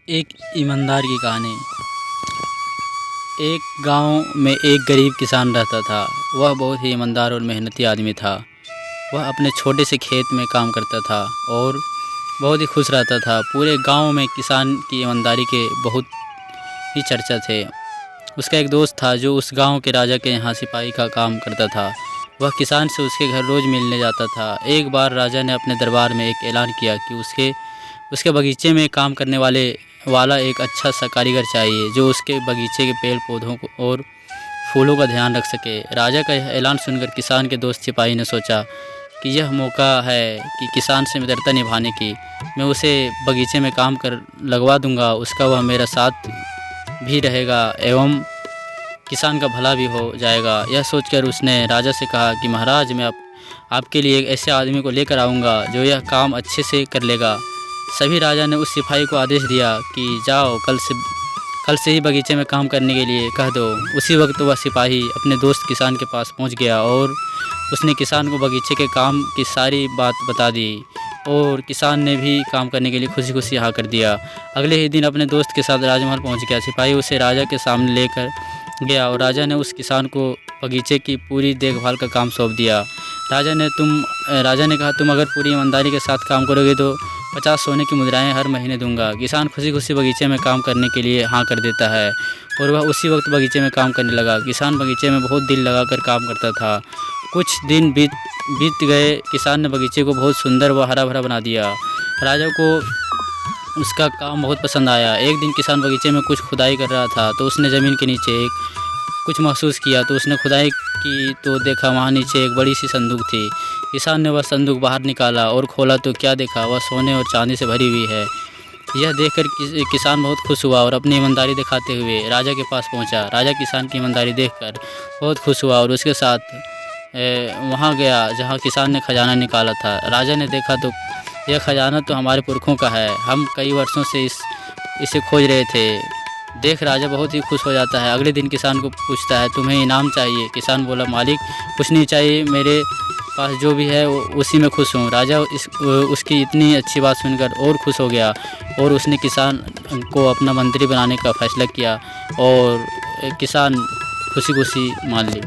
एक ईमानदार की कहानी। एक गांव में एक गरीब किसान रहता था। वह बहुत ही ईमानदार और मेहनती आदमी था। वह अपने छोटे से खेत में काम करता था और बहुत ही खुश रहता था। पूरे गांव में किसान की ईमानदारी के बहुत ही चर्चा थे। उसका एक दोस्त था जो उस गांव के राजा के यहाँ सिपाही का काम करता था। वह किसान से उसके घर रोज़ मिलने जाता था। एक बार राजा ने अपने दरबार में एक ऐलान किया कि उसके बगीचे में काम करने वाला एक अच्छा सा कारीगर चाहिए जो उसके बगीचे के पेड़ पौधों को और फूलों का ध्यान रख सके। राजा का यह ऐलान सुनकर किसान के दोस्त सिपाही ने सोचा कि यह मौका है कि किसान से मित्रता निभाने की। मैं उसे बगीचे में काम कर लगवा दूंगा, उसका वह मेरा साथ भी रहेगा एवं किसान का भला भी हो जाएगा। यह सोचकर उसने राजा से कहा कि महाराज, मैं आपके लिए एक ऐसे आदमी को लेकर आऊँगा जो यह काम अच्छे से कर लेगा। सभी राजा ने उस सिपाही को आदेश दिया कि जाओ, कल से ही बगीचे में काम करने के लिए कह दो। उसी वक्त वह सिपाही अपने दोस्त किसान के पास पहुंच गया और उसने किसान को बगीचे के काम की सारी बात बता दी और किसान ने भी काम करने के लिए खुशी खुशी हाँ कर दिया। अगले ही दिन अपने दोस्त के साथ राजमहल पहुंच गया। सिपाही उसे राजा के सामने लेकर गया और राजा ने उस किसान को बगीचे की पूरी देखभाल का काम सौंप दिया। राजा ने कहा, तुम अगर पूरी ईमानदारी के साथ काम करोगे तो 50 सोने की मुद्राएं हर महीने दूंगा। किसान खुशी खुशी बगीचे में काम करने के लिए हाँ कर देता है और वह उसी वक्त बगीचे में काम करने लगा। किसान बगीचे में बहुत दिल लगाकर काम करता था। कुछ दिन बीत गए। किसान ने बगीचे को बहुत सुंदर व हरा भरा बना दिया। राजा को उसका काम बहुत पसंद आया। एक दिन किसान बगीचे में कुछ खुदाई कर रहा था तो उसने ज़मीन के नीचे कुछ महसूस किया। तो उसने खुदाई की तो देखा वहाँ नीचे एक बड़ी सी संदूक थी। किसान ने वह संदूक बाहर निकाला और खोला तो क्या देखा, वह सोने और चांदी से भरी हुई है। यह देखकर किसान बहुत खुश हुआ और अपनी ईमानदारी दिखाते हुए राजा के पास पहुंचा। राजा किसान की ईमानदारी देखकर बहुत खुश हुआ और उसके साथ वहां गया जहां किसान ने खजाना निकाला था। राजा ने देखा तो यह खजाना तो हमारे पुरखों का है, हम कई वर्षों से इसे खोज रहे थे। देख राजा बहुत ही खुश हो जाता है। अगले दिन किसान को पूछता है, तुम्हें इनाम चाहिए? किसान बोला, मालिक कुछ नहीं चाहिए, मेरे पास जो भी है उसी में खुश हूँ। राजा उसकी इतनी अच्छी बात सुनकर और खुश हो गया और उसने किसान को अपना मंत्री बनाने का फैसला किया और किसान खुशी खुशी मान ली।